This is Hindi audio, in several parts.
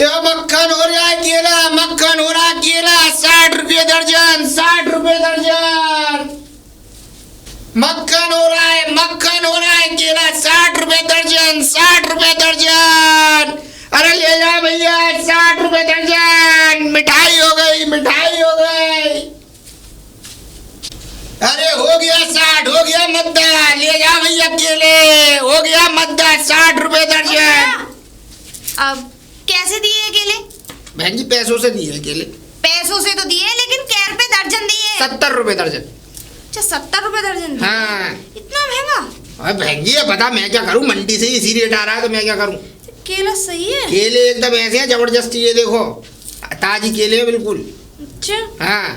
ये मक्खन हो रहा है केला, मक्खन हो रहा है केला 60 रुपये दर्जन, 60 रुपये दर्जन। मक्खन हो रहा है, मक्खन हो रहा है केला 60 रुपये दर्जन, 60 रुपये दर्जन। अरे ले जा भैया 60 रुपये दर्जन। मिठाई हो गई, मिठाई हो गई। अरे हो गया 60, हो गया मद्दा। ले जा भैया केले, हो गया मद्दा 60 रुपये दर्जन। अब कैसे दिए केले? बहन जी पैसों से दिए केले। पैसों से तो दिए, लेकिन कै रुपए दर्जन दिए? 70 रुपये दर्जन। अच्छा 70 रुपए दर्जन दिए? हाँ। इतना महंगा? अरे बहन जी पता मैं क्या करूं, मंडी से ही इसी रेट आ रहा है तो मैं क्या करूं। केला सही है? केले एकदम ऐसे हैं जबरदस्ती, ये देखो ताजी केले है बिल्कुल। अच्छा हाँ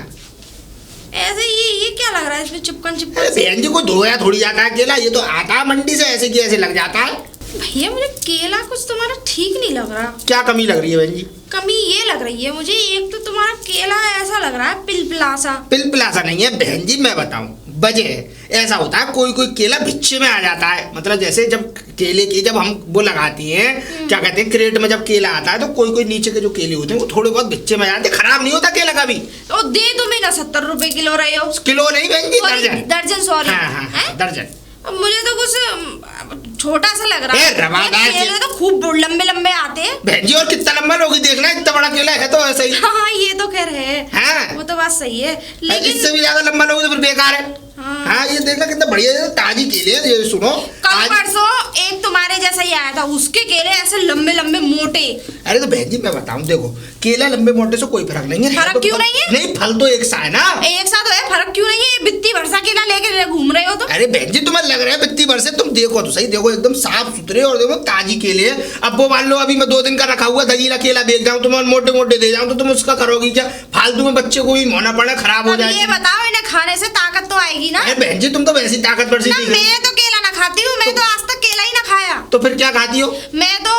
ऐसे ये क्या लग रहा है इसमें चिपकन अरे चिपकन? बहन जी को धोया थोड़ी जाता है केला, ये तो आता है मंडी से, ऐसे की ऐसे लग जाता है। भैया मुझे केला कुछ तुम्हारा ठीक नहीं लग रहा। क्या कमी लग रही है बहन जी? कमी ये लग रही है मुझे, एक तो तुम्हारा केला ऐसा लग रहा है पिलपिला सा। पिलपिला सा नहीं है बहन जी, मैं बताऊं वजह ऐसा होता है, कोई कोई केला भिच्चे में आ जाता है। मतलब जैसे जब केले की जब हम वो लगाती हैं क्या कहते हैं क्रेट में, जब केला आता है तो कोई कोई नीचे के जो केले होते हैं वो थोड़े बहुत भिच्चे में आ जाते हैं, खराब नहीं होता केला कभी। तो दे दो मैं ना 70 रुपए किलो रहे हो। किलो नहीं बहन जी, दर्जन। दर्जन सॉरी। हाँ हाँ हाँ, दर्जन। मुझे तो कुछ छोटा सा लग रहा ए, है। रवादार केले तो खूब लंबे लंबे आते हैं बहन जी, और कितना लंबा लोगी देखना, इतना बड़ा केला है तो ऐसा ही। हाँ ये तो खैर है। हाँ। वो तो बात सही है, लेकिन इससे भी ज्यादा लंबा लोगे तो फिर बेकार है। हाँ ये देखना कितना बढ़िया है, ताजी केले है। ये सुनो कल परसों एक तुम्हारे जैसा ही आया था, उसके केले ऐसे लंबे लंबे मोटे। अरे तो बहन जी मैं बताऊं, देखो केला लंबे मोटे से कोई फर्क नहीं है। फर्क तो क्यों नहीं है? नहीं फल तो एक सा है ना। एक साथ है, फर्क क्यों नहीं है? बित्ती भरसा केला लेके घूम रहे हो तुम। अरे बहन जी तुम्हें लग रहा है बित्ती भर से, तुम देखो तो सही, देखो एकदम साफ सुथरे और देखो ताजी केले है। अब वो मान लो अभी मैं 2 दिन का रखा हुआ दजीला केला बेच जाऊं, तुम्हें मोटे मोटे दे जाऊं तो तुम उसका करोगी क्या? फालतू में बच्चे को भी मोना पड़ा, खराब हो जाएगी। ये बताओ इन्हें खाने से ताकत तो आएगी ना? अरे बहन जी तुम तो वैसी ताकतवर सी ना दिख रही हो। मैं तो केला ना खाती हूँ, मैं तो आज तक केला ही ना खाया। तो फिर क्या खाती हो? मैं तो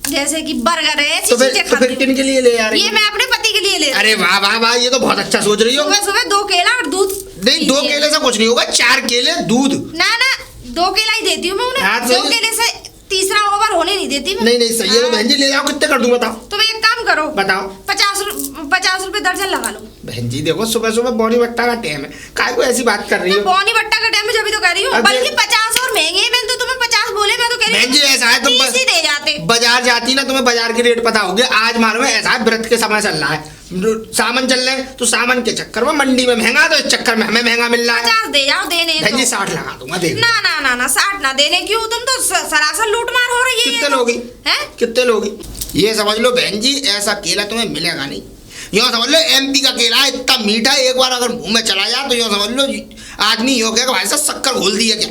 जैसे कि बर्गर है ऐसी तो चीजें फिर खाती हूँ। किन के लिए ले आ रही ये हो? मैं अपने पति के लिए ले रही हूँ। अरे वाह वाह वाह, ये तो बहुत अच्छा सोच रही हो। सुबह सुबह 2 केला और दूध। नहीं 2 केले से कुछ नहीं होगा, 4 केले दूध। ना ना 2 केला ही देती हूँ मैं उन्हें। हाँ, तो 2 केले से तीसरा ओवर होने नहीं देती मैं। नहीं नहीं सही है। तो बहन जी ले जाओ, कितने कर दूं बताओ? तुम एक काम करो, बताओ। 50 रुपए दर्जन लगा लो। बहन जी देखो सुबह सुबह बॉनी बट्टा का टाइम है, काय को ऐसी बात कर रही हो? बौनी बट्टा का टाइम है जब भी तो कह रही हूँ, अबे- बल्कि 50 और महंगे हैं। मैंने तो तुम्हें 50 बोले, मैं तो कह रही बहन जी ऐसा है, तुम 30 ही दे जाते। बाजार जाती ना, तुम्हें बाजार के रेट पता होंगे। आज मालूम है ऐसा है, व्रत के समय चल रहा है, सामान चल रहे हैं, तो सामान के चक्कर में मंडी में महंगा, तो इस चक्कर में हमें महंगा मिल रहा है। 50 दे जाओ देने बहन जी तो। 60 लगा दूंगा, देख लो। ना ना ना ना 60 ना देने क्यों? तुम तो सरासर लूट मार हो रही है। कितने लोगी? हैं? कितने लोगी? ये समझ लो बहन जी ऐसा केला तुम्हें मिलेगा नहीं। यूँ समझ लो MP का केला है, इतना मीठा है, एक बार अगर मुंह में चला जाए तो यूँ समझ लो आदमी यूँ कहेगा भाई साहब शक्कर घोल दिया क्या।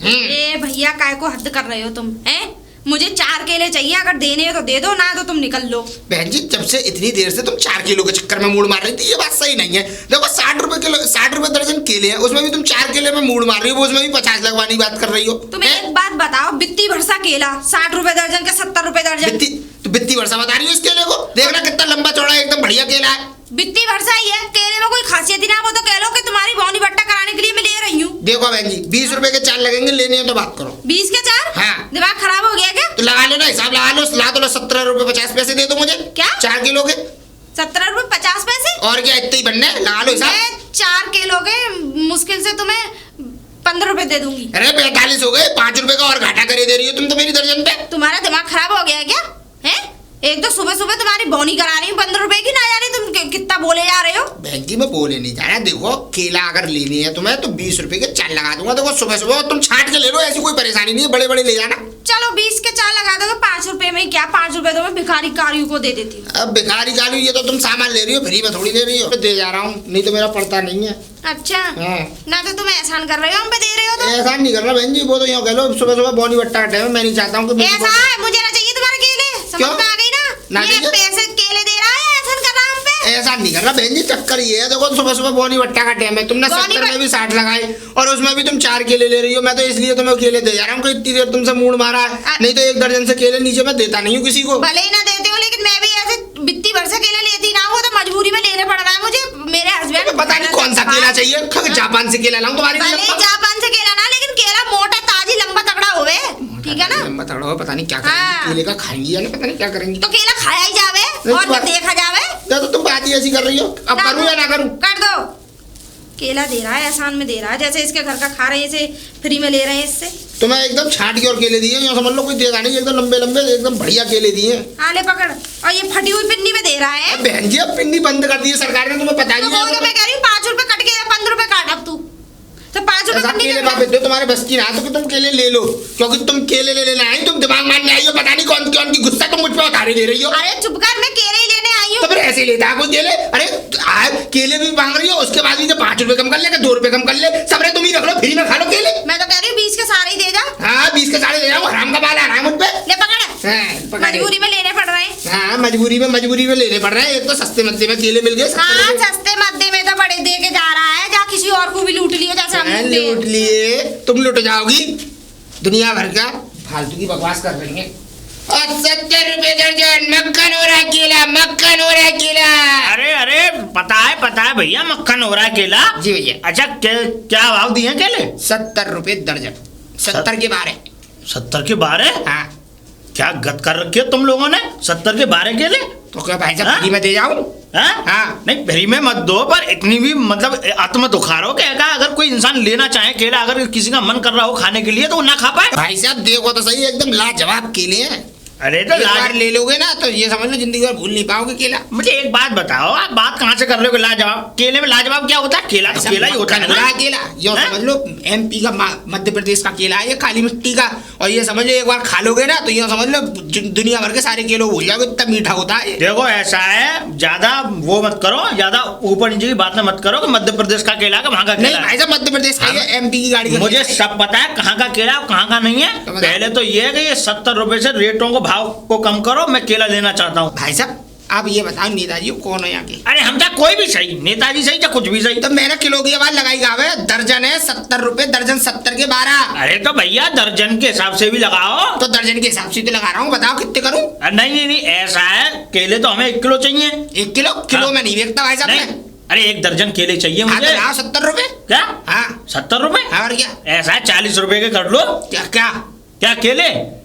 ए भैया काय को हद कर रहे हो तुम? हैं? मुझे 4 केले चाहिए, अगर देने हैं तो दे दो, ना तो तुम निकल लो। बहन जी जब से इतनी देर से तुम 4 किलो के चक्कर में मूड मार रही थी, ये बात सही नहीं है। देखो 60 रुपए किलो, 60 रुपए दर्जन केले हैं, उसमें भी तुम 4 केले में मूड मार रही हो, उसमें भी 50 लगवाने की बात कर रही हो। तुम एक बात बताओ, बित्ती भरसा केला 60 रुपए दर्जन का 70 रुपए दर्जन। बित्ती वर्षा बता रही हो इस केले को, देखना कितना लंबा चौड़ा है, एकदम बढ़िया केला है। बित्ती भरसा ही है, केले में कोई खासियत ही ना। वो तो कह लो कि तुम्हारी बौनी बट्टा कराने के लिए मैं ले रही हूँ। देखो बहन जी 20 रुपए के 4 लगेंगे, लेने हैं तो बात करो। 20 के 4? हाँ। दिमाग खराब हो गया क्या? तो लगा लो ना, हिसाब लगा लो, ला दो 17 रुपए 50 पैसे दे दो मुझे। क्या? 4 किलो के 17 रुपए 50 पैसे? और क्या, इतने ही बनने हैं, लगा लो हिसाब। मैं 4 किलो के मुश्किल से तुम्हें 15 रुपए दे दूंगी। अरे 45 हो गए, 5 रुपए का और घाटा करे दे रही हो तुम तो मेरी दर्जन पे। तुम्हारा दिमाग खराब हो गया है क्या? हैं? एक तो सुबह सुबह तुम्हारी बौनी करा रही हूँ 15 रुपए की, ना जाने तुम कितना बोले जा रहे हो। बहन जी मैं बोले नहीं जा रहा, देखो केला अगर लेनी है तुम्हें तो 20 रुपए के 4 लगा दूंगा। देखो सुबह सुबह तुम छाट के ले लो, ऐसी कोई परेशानी नहीं है, बड़े बड़े ले जाना। चलो 20 के 4 लगा दोगे, 5 रुपए में क्या? 5 रुपए तो मैं भिखारी कारियों को दे देती हूँ। अब भिखारी कालू, ये तो तुम सामान ले रही हो, फ्री में थोड़ी ले रही हो। दे जा रहा हूँ, नहीं तो मेरा पड़ता नहीं है। अच्छा हाँ। ना तो तुम एहसान कर रहे हो, हम पे दे रहे हो तो। ऐसा नहीं कर रहा बहन जी, वो तो यूँ कह लो सुबह सुबह बॉनी बट्टा का टाइम है, मैं नहीं चाहता हूँ कि ऐसा है, मुझे ना चाहिए तुम्हारे केले, समझ में आ गई ना ना? ये चाहिए? पैसे केले दे रहा है, एहसान कर रहा है हम पे। ऐसा नहीं कर रहा बहन जी, चक्कर ये है, देखो सुबह सुबह बॉनी बट्टा का टाइम है, तुमने बौनी 70 में भी 60 लगाए और उसमें भी तुम 4 केले ले रही हो। मैं तो इसलिए तुम्हें केले दे जा रहा हूँ कि इतनी देर तुमसे मूड मारा है, नहीं तो 1 दर्जन से केले नीचे मैं देता नहीं हूँ किसी को। भले ही ना देते हो, लेकिन मैं भी ऐसे बित्ती भर से केले लेती ना, वो तो मजबूरी में लेने पड़ रहा है मुझे। मेरे हस्बैंड पता नहीं कौन सा केला चाहिए, जापान से केला लाऊं तुम्हारे लिए? भले जापान से केला ना, लेकिन केला मोटा ताजी लंबा तगड़ा होवे, ठीक है ना? लंबा तगड़ा हो, पता नहीं क्या करेंगे हाँ। केले का, खाएंगी या नहीं, पता नहीं क्या करेंगी। तो केला खाया ही जावे। और बात- देखा जावे। क्या तो तुम बात ही ऐसी कर रही हो, अब करूँ या ना करूँ? कर दो। केला दे रहा है, एहसान में दे रहा है, जैसे इसके घर का खा रहे हैं इसे फ्री में ले रहे हैं इससे। तो मैं एकदम छाट के और केले दिए, यहाँ समझ लो कोई देगा नहीं, एकदम लंबे लंबे एकदम बढ़िया केले दिए। हाँ ले पकड़। और ये फटी हुई पिन्नी में दे रहा है। अब बहन जी अब पिन्नी बंद कर दी है सरकार ने, तुम्हें पता तो नहीं वो तो मैं कह रही हूँ 5 रुपए कट के 15 रुपए काट अब तू। तो 5 रुपए ऐसा कट नहीं केले दे रहा। बाप दो तुम्हारे बस की ना, तो कि तुम केले ले लो, क्योंकि तुम केले ले लेना आई, तुम दिमाग मारने आई हो, पता नहीं कौन कौन की गुस्सा तुम मुझ पे उतारे दे रही हो। अरे चुप कर, मैं केले ही लेने आई तो हूँ। फिर ऐसे ही लेता है कोई केले? अरे केले भी मांग रही हो, उसके बाद भी तो 5 रुपए कम कर ले, 2 रुपए कम कर ले, सबरे तुम ही रख लो, फ्री में खा लो केले। मैं तो कह रही हूँ 20 के सारे ही दे जा। हाँ 20 के साढ़े ले जाओ, हराम का बाल आ रहा है मुझ पे। ले पकड़। हाँ, पकड़। मजबूरी में लेने पड़ रहे हैं। हाँ मजबूरी में लेने पड़ रहे हैं। एक तो सस्ते मस्ते में केले मिल गए, 70 हाँ रुपए। सस्ते मद्दे में तो बड़े दे के जा रहा है, जा किसी और को भी लूट लियो जैसे हम हाँ, लूटे हैं। लूट लिए, तुम लुट जाओगी। दुनिया भर का फालतू की बकवास कर रही है। और 70 रुपए दर्जन मक्खन हो रहा है केला, मक्खन हो रहा है केला। अरे अरे पता है भैया, मक्खन हो रहा है केला। जी भैया। अच्छा क्या भाव दिए हैं केले? 70 रुपए दर्जन, 70 के 12। 70 के 12? हाँ क्या गत कर रखी है तुम लोगों ने, 70 के 12 केले? तो क्या भाई साहब हाँ? फ्री में दे जाऊं? हाँ? हाँ। नहीं फ्री में मत दो, पर इतनी भी मतलब आत्म दुखारो कि अगर कोई इंसान लेना चाहे केला, अगर किसी का मन कर रहा हो खाने के लिए तो वो ना खा पाए। भाई साहब देखो तो सही, एकदम लाजवाब केले हैं। अरे तो एक बार ले लोगे ना तो ये समझ लो जिंदगी भर भूल नहीं पाओगे केला। मुझे एक बात बताओ, आप बात कहाँ से कर रहे हो? लाजवाब केले में लाजवाब क्या होता है? केला तो ऐसा केला ही होता है मक्खन हो रहा ना। है केला, यो हैं? समझ लो MP का मध्य प्रदेश का केला है ये, काली मिट्टी का। और ये समझ लो एक बार खा लोगे ना तो ये समझ लो दुनिया भर के सारे केलों भूल जाओगे, इतना मीठा होता है ये। देखो ऐसा है, ज्यादा वो मत करो, ज्यादा ऊपर नीचे की बात मत करो कि मध्य प्रदेश का केला का वहाँ का नहीं केला। भाई साहब मध्य प्रदेश का ये MP की गाड़ी का मुझे केला है। सब पता है कहाँ का केला कहाँ का नहीं है। तो बताओ। पहले तो ये है कि ये 70 रुपए से रेटों को भाव को कम करो, मैं केला लेना चाहता हूँ। भाई साहब आप ये बताओ नेताजी कौन है यहाँ के? अरे हम क्या कोई भी सही, नेताजी सही या कुछ भी सही। तो मैंने किलो की आवाज लगाई गावे, दर्जन है 70 रुपए दर्जन, 70 के 12। अरे तो भैया दर्जन के हिसाब से भी लगाओ। तो दर्जन के हिसाब से तो लगा रहा हूँ, बताओ कितने करूँ? नहीं ऐसा है, केले तो हमें 1 किलो चाहिए। 1 किलो? किलो हाँ। में नहीं बेचता भाई साहब नहीं, मैं। अरे 1 दर्जन केले चाहिए हाँ तो मुझे। लाओ 70 रुपए। क्या? हाँ 70 रुपए? और क्या? ऐसा है 40 रुपए के कर लो। क्या क्या क्या केले?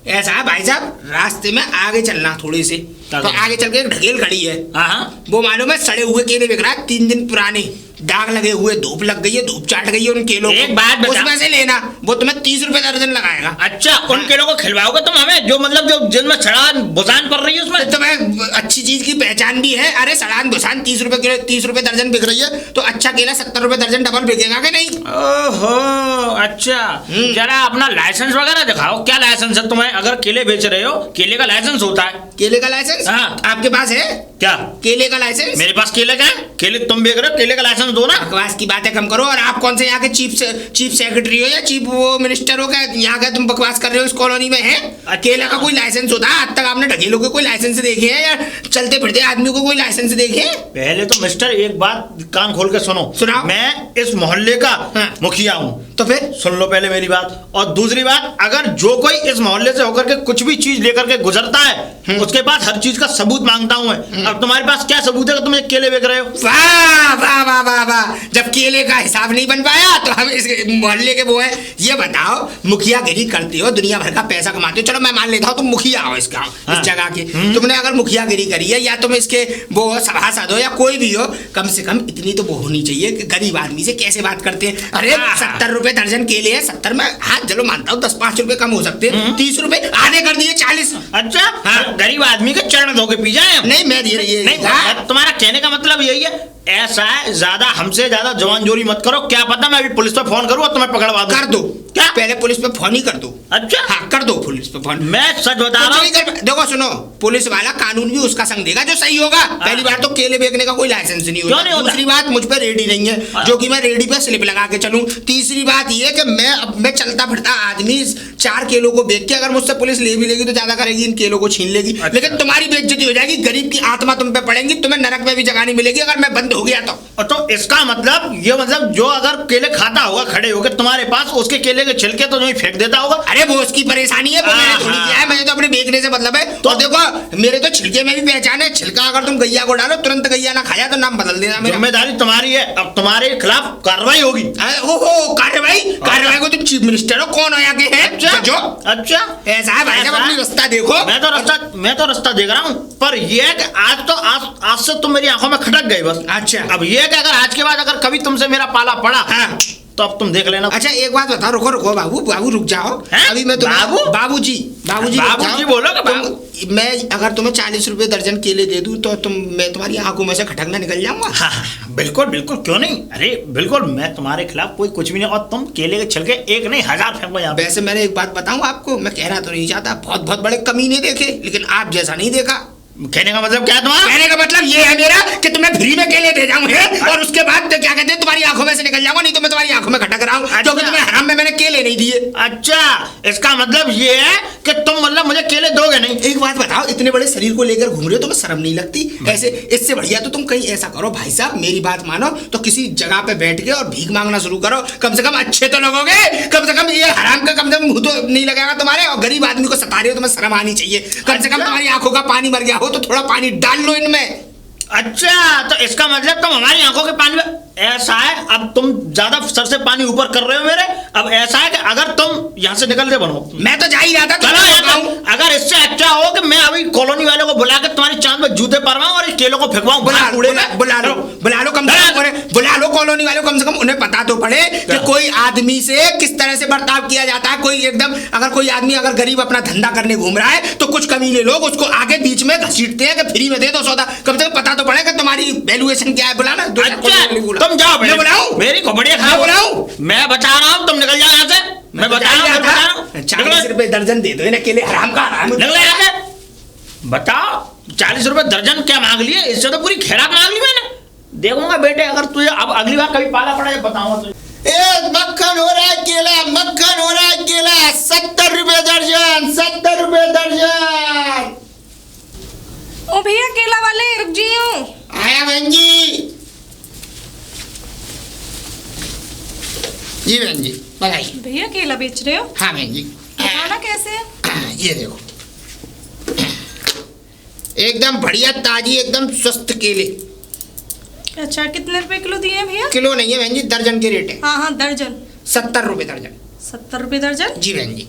ऐसा है भाई साहब, रास्ते में आगे चलना थोड़ी सी, तो आगे। आगे चल के एक ढकेल खड़ी है, हाँ वो मालूम है सड़े हुए केले बिक रहा है, 3 दिन पुराने, दाग लगे हुए, धूप लग गई है, धूप चाट गई है उन केलों को। एक बात बता। उसमें से लेना, वो तुम्हें 30 रुपए दर्जन लगाएगा। अच्छा उन केलों को खिलवाओगे तुम हमें, जो मतलब जो जिनमें सड़ान बुसान पड़ रही है उसमें? तो तुम्हें अच्छी चीज की पहचान भी है। अरे सड़ान भुसान 30 रुपए किलो, 30 रुपए दर्जन बिक रही है, तो अच्छा केला 70 रुपए दर्जन डबल बिकेगा कि नहीं? ओहो अच्छा, जरा अपना लाइसेंस वगैरह दिखाओ, क्या लाइसेंस है तुम्हें? अगर केले बेच रहे हो, केले का लाइसेंस होता है। केले का लाइसेंस? हाँ। आपके पास है क्या? केले का लाइसेंस? मेरे पास केले का है, केले तुम बेच रहे हो, केले का लाइसेंस दो ना। बकवास की बातें कम करो। और आप कौन से यहाँ के चीफ सेक्रेटरी हो या चीफ वो मिनिस्टर हो? क्या यहाँ का तुम बकवास कर रहे हो? इस कॉलोनी में है केला का कोई लाइसेंस होता है? आज तक आपने ढकेलों के कोई लाइसेंस देखे हैं या चलते फिरते आदमी को कोई लाइसेंस देखे हैं? पहले तो मिस्टर एक बात कान खोल के सुनो। सुनाओ। मैं इस मोहल्ले का हाँ। मुखिया हूँ, तो फिर सुन लो पहले मेरी बात। और दूसरी बात, अगर जो कोई इस मोहल्ले से होकर के कुछ भी चीज लेकर के गुजरता है, उसके पास हर चीज का सबूत मांगता हूँ मैं। अब तुम्हारे पास क्या सबूत है कि तुम ये केले बेच रहे हो? वाह वाह वाह वाह वाह, जब केले का हिसाब नहीं बन पाया तो हम इस मोहल्ले के वो है। ये बताओ, मुखियागिरी करते हो, दुनिया भर का पैसा कमाते हो, चलो मैं मान लेता हूँ तुम मुखिया हो इसका, हाँ। इस जगह के। तुमने अगर मुखियागिरी करी है या तुम इसके वो सभासद हो या कोई भी हो, कम से कम इतनी तो वो होनी चाहिए कि गरीब आदमी से कैसे बात करते हैं। अरे हाँ। 70 रुपए दर्जन केले हैं, 70 में हाथ चलो मानता हूँ 10-5 रुपए कम हो सकते हैं, 30 रुपए आधे कर दिए 40। अच्छा हाँ। गरीब आदमी के चरण धो के पी जाए हम? नहीं मैं ये नहीं, हाँ। तुम्हारा कहने का मतलब यही है। ऐसा है, ज्यादा हमसे ज्यादा जवान जोरी मत करो, क्या पता मैं अभी पुलिस पे फोन करूँ और तुम्हें पकड़वा दूं। कर दो। क्या? पहले पुलिस पे फोन ही कर दो। अच्छा हाँ कर दो पुलिस पे फोन। मैं सच बता रहा हूँ। देखो सुनो, पुलिस वाला कानून भी उसका संग देगा जो सही होगा। पहली बात तो केले बेचने का कोई लाइसेंस नहीं क्यों नहीं होता। होता? दूसरी बात, मुझ पे रेडी नहीं है जो कि मैं रेडी पे स्लिप लगा के चलूं। तीसरी बात ये कि मैं चलता फिरता आदमी 4 केलों को बेच के अगर मुझसे पुलिस ले भी लेगी तो ज्यादा करेगी, इन केलों को छीन लेगी। अच्छा। लेकिन तुम्हारी बेइज्जती हो जाएगी, गरीब की आत्मा तुम पे पड़ेगी, तुम्हें नरक में भी जगह नहीं मिलेगी अगर मैं बंद बंद हो गया तो इसका मतलब ये मतलब जो अगर केले खाता होगा खड़े होकर तुम्हारे पास, उसके केले के छिलके तो नहीं फेंक देता होगा। अरे वो उसकी परेशानी है, वो मैंने थोड़ी किया है, मुझे तो अपने बेचने से मतलब है। तो देखो मेरे तो छिलके में भी पहचान है, छिलका अगर तुम गैया को डालो तुरंत गैया ना खाया तो नाम बदल देना मेरा। जिम्मेदारी तुम्हारी है, अब तुम्हारे खिलाफ कार्रवाई होगी। ओहो कार्रवाई को तुम चीफ मिनिस्टर हो, कौन हो यहाँ के हैं? अच्छा ऐसा है भाई साहब, अपनी रास्ता देखो। मैं तो रास्ता देख रहा हूँ, पर ये है कि आज से तुम मेरी आंखों में खटक गई बस। अच्छा अब ये है कि अगर आज के बाद अगर कभी तुमसे मेरा पाला पड़ा हाँ तो अब तुम देख लेना। अच्छा एक बात बताओ, रुको बाबू रुक जाओ। अभी मैं तुम्हें बाबूजी बोलो कि मैं अगर तुम्हें 40 रुपए दर्जन केले दे दूं तो मैं तुम्हारी आंखों में से खटकना निकल जाऊंगा। हाँ, बिल्कुल क्यों नहीं। अरे बिल्कुल, मैं तुम्हारे खिलाफ कोई कुछ भी नहीं, और तुम केले के छिलके एक नहीं 1000 फेंको यहाँ। वैसे मैंने एक बात बताऊं आपको, मैं कहना तो नहीं चाहता, बहुत बड़े कमीने देखे, लेकिन आप जैसा नहीं देखा। कहने का मतलब क्या है तुम्हारा? कहने का मतलब ये है मेरा कि तुम्हें फ्री में केले दे जाऊं है, और उसके बाद तो क्या कहते हैं तुम्हारी आंखों में से निकल जाऊंगा, नहीं तो मैं तुम्हारी आंखों में खटक रहा हूं क्योंकि तुम्हें हराम में मैंने केले नहीं दिए। अच्छा, इसका मतलब ये है कि तुम मतलब मुझे केले दोगे नहीं। एक बात बताओ, इतने बड़े शरीर को लेकर घूम रहे हो, तुम्हें शर्म नहीं लगती? ऐसे इससे बढ़िया तो तुम कहीं ऐसा करो भाई साहब, मेरी बात मानो तो किसी जगह पे बैठ के और भीख मांगना शुरू करो, कम से कम अच्छे तो लगोगे, कम से कम ये हराम का कम से कम मुंह तो नहीं लगेगा तुम्हारे, और गरीब आदमी को सता रहे हो, तुम्हें शर्म आनी चाहिए। कम से कम तुम्हारी आंखों का पानी मर गया हो तो थोड़ा पानी डाल लो इनमें। अच्छा, तो इसका मतलब तुम हमारी आंखों के पानी में, ऐसा है अब तुम ज्यादा सर से पानी ऊपर कर रहे हो मेरे। अब ऐसा है कि अगर तुम यहाँ से निकलते बनो, मैं तो जा ही रहा था, अगर इससे अच्छा हो कि मैं अभी कॉलोनी वालों को बुला के तुम्हारी चांद में जूते परवाऊं और केलों को फेंकवाऊं। बुला लो कम से कम, बुला लो कॉलोनी वालों, कम से कम उन्हें पता तो पड़े कि कोई आदमी से किस तरह से बर्ताव किया जाता है। कोई एकदम अगर कोई आदमी अगर गरीब अपना धंधा करने घूम रहा है तो कुछ कमीने लोग उसको आगे बीच में घसीटते हैं कि फ्री में दे दो सौदा, कम से कम पता तो पड़े कि तुम्हारी वैल्यूएशन क्या है। बुलाना तुम जाओ, मैं बुलाऊं? मेरी खोपड़ियां खराब बुलाऊं? मैं बता रहा हूं, तुम निकल जाओ यहाँ से। मैं बता रहा हूं 40 रुपए दर्जन दे दो इन्हें केले, हराम का हराम। निकल यहाँ से। बताओ 40 रुपए दर्जन क्या मांग लिए? इससे तो पूरी खैरात मांग ली मैंने। देखूंगा बेटे, अगर तुझे अब अगली बार कभी पाला पड़ा बताऊंगा तुझे। मक्खन हो रहा है केला, मक्खन हो रहा है केला, 70 रुपए दर्जन, 70 रुपए दर्जन। ओ भैया केला वाले रुक जियो। आया बहन जी। जी बहन जी बताइए। भैया केला बेच रहे हो? हाँ बहन जी। बताना कैसे है? ये देखो, एकदम बढ़िया ताजी एकदम स्वस्थ केले। अच्छा, कितने रुपए किलो दिए हैं भैया? किलो नहीं है बहन जी, दर्जन के रेट है। हाँ दर्जन। 70 रुपए दर्जन। 70 रुपए दर्जन? जी बहन जी।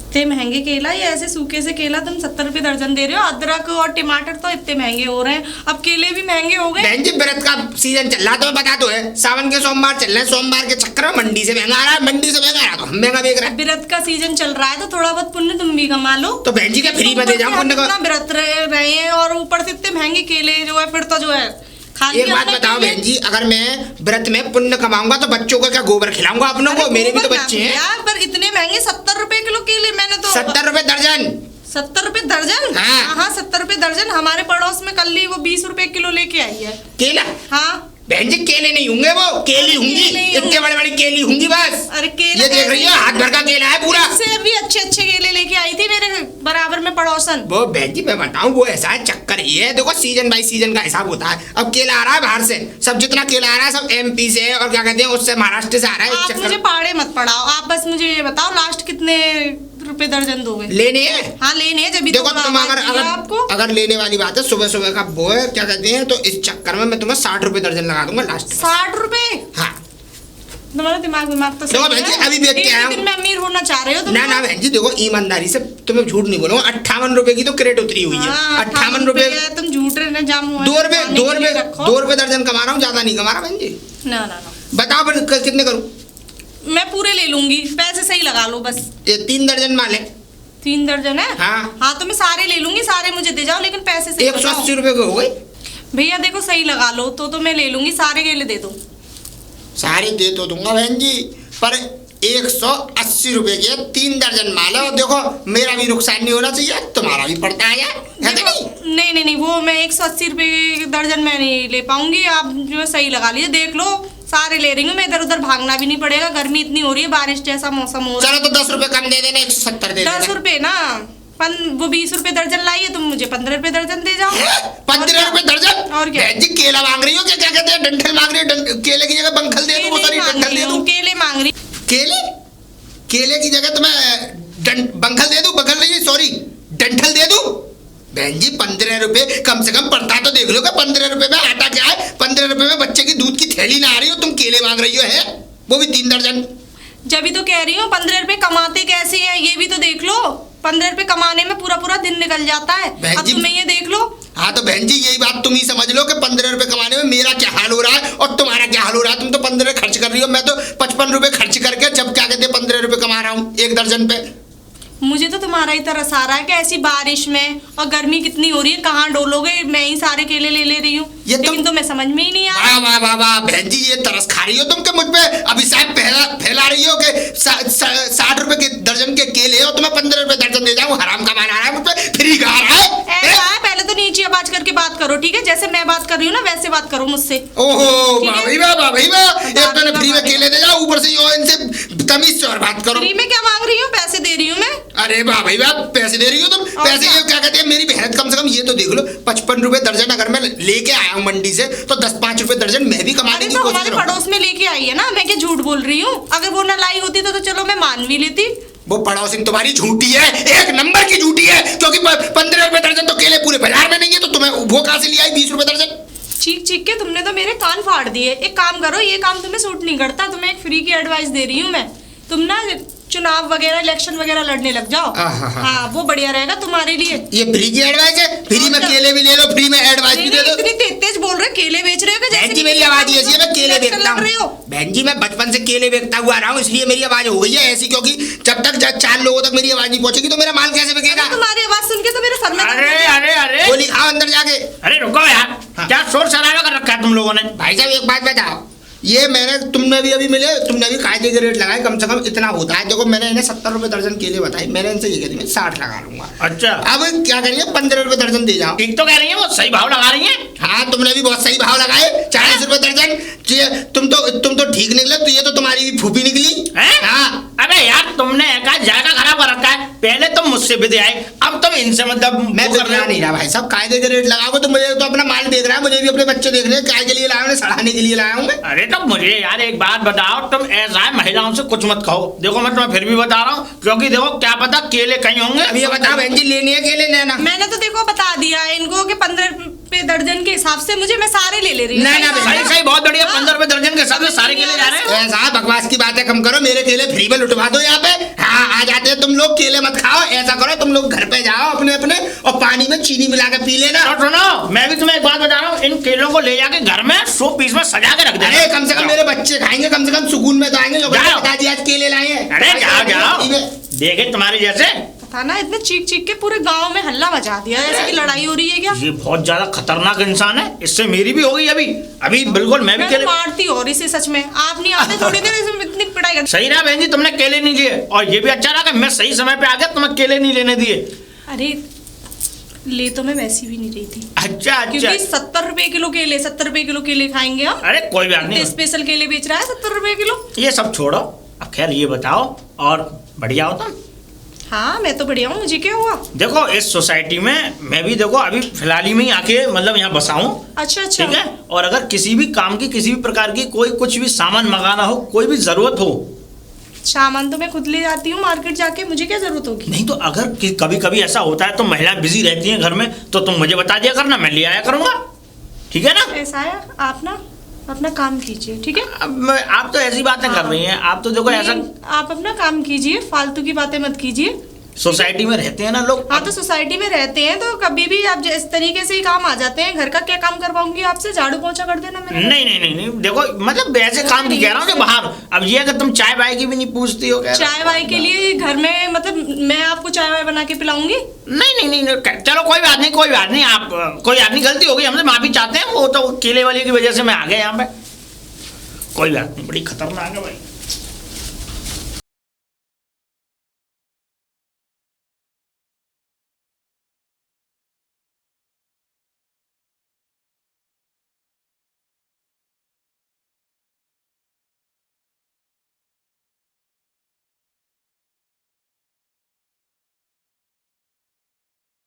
इतने महंगे केला, या ऐसे सूखे से केला तुम 70 रुपए दर्जन दे रहे हो? अदरक और टमाटर तो इतने महंगे हो रहे हैं, अब केले भी महंगे हो गए। बहन जी व्रत का सीजन चल रहा, तो मैं बता तो है, सावन के सोमवार चल रहे हैं, सोमवार के चक्कर में मंडी से महंगा आ रहा है, मंडी से महंगा आ रहा तो हम महंगा बेच रहे हैं। व्रत का सीजन चल रहा है तो थोड़ा बहुत पुण्य तुम भी कमा लो। तो बहन जी क्या फ्री में दे जाऊं पुण्य को? व्रत रहे हैं और ऊपर से इतने महंगे केले जो है, फिर तो जो है एक बात बताओ बहन जी, अगर मैं व्रत में पुण्य कमाऊंगा तो बच्चों को क्या गोबर खिलाऊंगा अपनों को? मेरे भी तो बच्चे हैं यार। पर इतने महंगे 70 रुपए किलो केले, मैंने तो 70 रुपए दर्जन। 70 रुपए दर्जन? हाँ 70 रुपए दर्जन। हमारे पड़ोस में कल ही वो 20 रुपए किलो लेके आई है केला। हाँ बहन जी केले नहीं होंगे, वो केली होंगी, इतने बड़े बड़ी केली होंगी बस। अरे केला ये देख रही हो, हाथ भर का केला है पूरा। इससे भी अच्छे केले लेके आई थी मेरे बराबर में पड़ोसन। वो बहन जी मैं बताऊं, वो ऐसा है, चक्कर ये है, देखो सीजन बाई सीजन का हिसाब होता है। अब केला आ रहा है बाहर से, सब जितना केला आ रहा है सब MP से और क्या कहते हैं उससे महाराष्ट्र से आ रहा है। आप मुझे पाड़े मत पड़ाओ, आप बस मुझे ये बताओ लास्ट कितने रुपए दर्जन दोगे? लेने हैं? हाँ लेने हैं, जब देखो तुम अगर लेने वाली बात है, सुबह सुबह का वो है क्या कहते हैं, तो इस चक्कर में मैं तुम्हें 60 रुपए दर्जन लगा दूंगा लास्ट। 60 रुपए? हाँ तुम्हारा दिमाग तो देखो बहन जी अभी बेच के आया हूं। दिन में अमीर होना चाह रहे हो तुम? ना बहन जी देखो, ईमानदारी से तुम्हें झूठ नहीं बोलूंगा, 58 रुपए की तो क्रेट उतरी हुई है। 58 रुपए तुम झूठ रहे ना, जाम 2 रुपए दर्जन कमा रहा हूँ, ज्यादा नहीं कमा रहा बहन जी। ना बताओ फिर कितने करूँ? मैं पूरे ले लूंगी, पैसे सही लगा लो बस। ये 3 दर्जन माल है। 3 दर्जन है? हाँ तो मैं सारे ले लूंगी, सारे मुझे दे जाओ, लेकिन पैसे सही 180 रुपए के हो गए भैया। देखो सही लगा लो तो मैं ले लूंगी, सारे केले दे दो। सारे दे तो दूंगा बहन जी, पर 180 रुपए के 3 दर्जन माल है, और देखो मेरा भी नुकसान नहीं होना चाहिए, तुम्हारा भी पड़ता है नहीं, वो मैं 180 रुपए दर्जन में नहीं ले पाऊंगी, आप जो सही लगा लीजिए, देख लो सारे ले रही हूँ मैं, इधर उधर भागना भी नहीं पड़ेगा, गर्मी इतनी हो रही है, बारिश जैसा मौसम हो रहा है। चलो तो 10 रुपए कम दे देना, 170 दे देना। 10 रुपए ना? वो 20 रुपए दर्जन लाई है, तुम मुझे 15 रुपए दर्जन दे जाओ। 15 रुपए दर्जन? और क्या? बहन जी केला मांग रही हो क्या कहते हैं, डंठल मांग रही हो? केले की जगह बंखल दे दूं, सॉरी डंठल दे दूं? केले मांग रही। केले? केले की जगह तो मैं बंखल दे दूं, बंखल नहीं सॉरी डंठल दे दूं? बहन जी 15 रुपए कम से कम पड़ता तो देख लो कि 15 रुपए में आटा क्या है, 15 रुपए में बच्चे की दूध की थैली ना आ रही हो, तुम केले मांग रही हो है, वो भी 3 दर्जन। जब भी तो कह रही हूँ 15 रुपए कमाते कैसे हैं ये भी तो देख लो। 15 रुपए कमाने में पूरा पूरा दिन निकल जाता है, अब तुम्हें ये देख लो। हाँ तो बहन जी यही बात तुम ही समझ लो कि 15 रुपए कमाने में मेरा क्या हाल हो रहा है और तुम्हारा क्या हाल हो रहा है। तुम तो 15 खर्च कर रही हो, मैं तो 55 रुपए खर्च करके जब क्या कहते हैं 15 रुपए कमा रहा हूँ 1 दर्जन पे। मुझे तो तुम्हारा ही तरस आ रहा है कि ऐसी बारिश में और गर्मी कितनी हो रही है, कहाँ डोलोगे, मैं ही सारे केले ले रही हूँ, लेकिन तुम्हें समझ में ही नहीं आ रहा। वाह वाह वाह बहन जी ये तरस खा रही हो तुम के मुझ पे अभिशाप फैला रही हो कि 60 रुपए के दर्जन के केले हो, तुम्हें 15 रुपए दर्जन दे जाऊं, हराम का माल आ रहा है मुझ पे, फ्री का आ रहा है। ऐसा है, पहले तो नीचे आवाज करके बात करो, ठीक है? जैसे मैं बात कर रही हूँ ना वैसे बात करो मुझसे। ओहो भाई वाह एक तो फ्री में केले दे जाओ, ऊपर से इनसे तमीज से और बात करो। फ्री में क्या मांग रही हूँ, पैसे दे रही हूँ मैं। अरे वाह भाई वाह पैसे दे रही हो तुम, पैसे ये क्या कहते हैं मेरी मेहनत कम से कम ये तो देख लो 55 रुपए दर्जन अगर मैं लेके आया हूँ मंडी से तो 10-5 रुपए दर्जन मैं भी कमाने की कोशिश करूँ। पड़ोस में लेके आई है ना, मैं क्या झूठ बोल रही हूँ? अगर वो ना लाई होती तो चलो मैं मान भी लेती। वो पड़ोसिन तुम्हारी झूठी है, 1 नंबर की झूठी है, क्योंकि 15 रुपए दर्जन तो केले पूरे बाजार में नहीं है, तो तुम्हें वो कहाँ से ले आई 20 रुपए दर्जन? चीख चीख के तुमने तो मेरे कान फाड़ दिए। एक काम करो, ये काम तुम्हें सूट नहीं करता, तुम्हें एक फ्री की एडवाइस दे रही हूँ मैं। तुम ना चुनाव वगैरह इलेक्शन वगैरह लड़ने लग जाओ। हाँ वो बढ़िया रहेगा तुम्हारे लिए। ये फ्री की एडवाइस है? फ्री में केले भी ले लो, फ्री में एडवाइस भी दे दो। इतनी तेज बोल रहे केले बेच रहे हो क्या? बहन जी मेरी आवाज ऐसी है, मैं केले बेचता हूँ। बहन जी मैं बचपन से केले बेचता हुआ आ रहा हूँ, इसलिए मेरी आवाज हो गई है ऐसी, क्योंकि जब तक 4 लोगों तक मेरी आवाज नहीं पहुंचेगी तो मेरा माल कैसे बिकेगा? तुम्हारी आवाज सुन के तो मेरे सर में अरे बोली आओ अंदर जाके। अरे रुको यार, क्या शोर शराबा कर रखा है तुम लोगों ने? भाई साहब एक बात बताओ, ये मैंने तुमने भी अभी मिले, तुमने भी कायदे के रेट लगाए, कम से कम इतना होता है। देखो मैंने इन्हें 70 रुपए दर्जन केले बताए, मैंने इनसे ये कह दिया 60 लगा लूंगा। अच्छा अब क्या करिए 15 रुपए दर्जन दे जाओ। ठीक तो कह रही है, वो सही भाव लगा रही है। हाँ तुमने भी बहुत सही भाव लगाए, 40 रुपए दर्जन। तुम तो ठीक निकले, तो ये तो तुम्हारी भी फूफी निकली। हाँ अबे यार तुमने जायका खराब कर रखा है, पहले तुम मुझसे भी आए, अब तुम इनसे मतलब मैं तो नहीं रहा भाई साहब, कायदे के रेट लगाओ तो मुझे तो अपना माल देख रहा है, मुझे भी अपने बच्चे देख रहे हैं, काय के लिए लाया हूं, सड़ाने के लिए लाया हूं मैं। अरे तो मुझे यार एक बात बताओ, तुम ऐसा है महिलाओं से कुछ मत खाओ। देखो मैं तुम्हें फिर भी बता रहा हूँ, क्योंकि देखो क्या पता केले कहीं होंगे। अब ये बताओ बहन जी लेनी है केले लेना? मैंने तो देखो बता दिया इनको कि 15 रुपए दर्जन के हिसाब से मुझे, मैं सारे ले ले रही हूँ। सही बहुत बढ़िया, 15 रुपए दर्जन के हिसाब से सारे केले जा रहे हैं। ऐसा बकवास की बातें कम करो, मेरे केले फ्री में लुटवा दो यहाँ पे। हाँ आ जाते हैं तुम लोग, केले मत खाओ। ऐसा करो तुम लोग घर पे जाओ अपने अपने और पानी में चीनी मिला के पी लेना। और सुनो मैं भी तुम्हें एक बात बता रहा हूँ, इन केलों को ले जाके घर में 100 पीस में सजा के रख देना। अरे कम से कम मेरे बच्चे खाएंगे, कम से कम सुकून में तो आएंगे। जो बता दिया आज केले लाए हैं। अरे जाओ देखे तुम्हारे जैसे था ना, इतने चीख चीख के पूरे गांव में हल्ला मचा दिया, जैसे कि लड़ाई हो रही है क्या? ये बहुत ज्यादा खतरनाक इंसान है, इससे मेरी भी हो गई अभी बिल्कुल मैं भी केले मारती और इसे सच में आप नहीं आते थोड़ी देर इसमें इतनी पिटाई कर। सही रहा बहन जी, तुमने केले नहीं लिए, और ये भी अच्छा रहा कि मैं सही समय पे आ गया, तुम्हें केले नहीं लेने दिए। अरे ले तो मैं वैसी भी नहीं रही थी। अच्छा क्योंकि 70 रुपए किलो केले, 70 रुपए किलो केले खाएंगे हम। अरे कोई बात नहीं, स्पेशल केले बेच रहा है 70 रुपए किलो। ये सब छोड़ो, अब खैर ये बताओ और बढ़िया हो तुम? हाँ मैं तो बढ़िया हूँ, मुझे क्या हुआ? देखो इस सोसाइटी में मैं भी देखो अभी फिलहाल ही में ही आके मतलब यहाँ बसा हूँ। अच्छा ठीक है, और अगर किसी भी काम की किसी भी प्रकार की कोई कुछ भी सामान मंगाना हो, कोई भी जरूरत हो, सामान तो मैं खुद ले जाती हूँ मार्केट जाके, मुझे क्या जरूरत होगी? नहीं तो अगर कभी कभी ऐसा होता है तो महिलाएं बिजी रहती हैं घर में, तो तुम मुझे बता दिया करना, मैं ले आया करूंगा। ठीक है ना? ऐसा है, आप ना अपना काम कीजिए, ठीक है? अब आप तो ऐसी बातें कर रही हैं, आप तो देखो ऐसा, आप अपना काम कीजिए, फालतू की बातें मत कीजिए। सोसाइटी में रहते हैं ना लोग। हाँ तो सोसाइटी में रहते हैं तो कभी भी आप इस तरीके से ही काम आ जाते हैं। घर का क्या काम करवाऊंगी आपसे? झाड़ू पोछा कर देना मेरा। नहीं देखो मतलब ऐसे काम की कह रहा हूँ कि बाहर। अब ये अगर तुम चाय वाय की भी नहीं पूछती हो? चाय वाय के लिए घर में मतलब मैं आपको चाय वाय बना के पिलाऊंगी? नहीं चलो कोई बात नहीं, आप कोई बात नहीं, गलती हो गई, हमसे माफी चाहते हैं। वो तो केले वाले की वजह से मैं आ गया यहाँ पे, कोई बात नहीं, बड़ी खतरनाक है भाई।